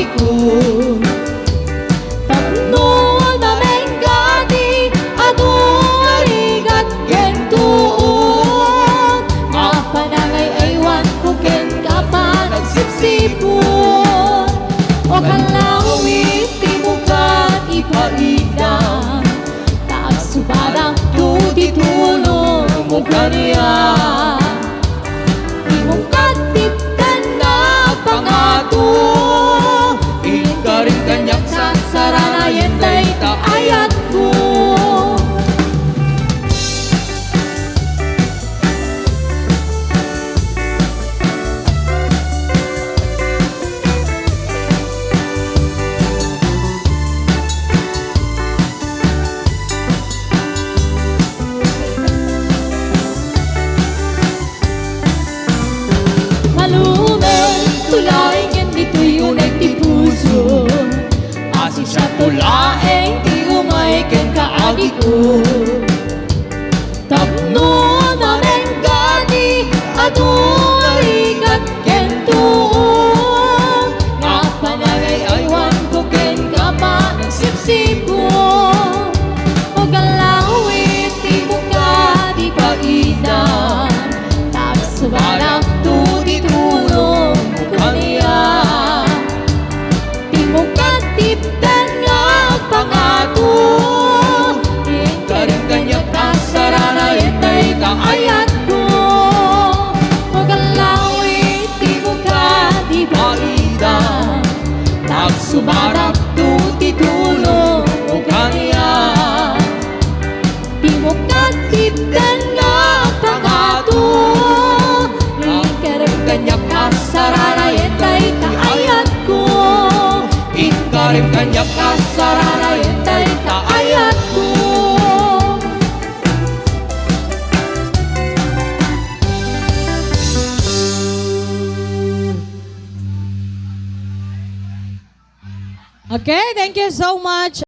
kaadiku. Tapno mamenggani adu arigat gentuon. Nga panangay aywan ko ken kapa nagsipsipon. O kalawit timukan ipaidang taag subarang tu titulong mo kaniya. Imukat tiptan nga pangato ikaring kanyak sa saranayan day kaayat ko. Malumen, tulay ngin dito'y unay ti puso. Asin sa tulaeng di umay ken kaadiku. Tapno mamenggani adu arigat ken tuon. Nga panangay aywan ko ken kapa nagsipsipon. O galawit ti buka di pagitan tag subarang tu titulong mo kaniya. Timukat tipdan nga pangato ikaring kanyak kasaranayan day kaayat ko. O galawit timukat di pagitan tag subarang tu titulong mo kaniya. Timukat tipdan nga pangato ikaring kanyak kasaranayan day kaayat ko. Ikaring kanyak kasaranayan day kaayat ko. Okay, thank you so much.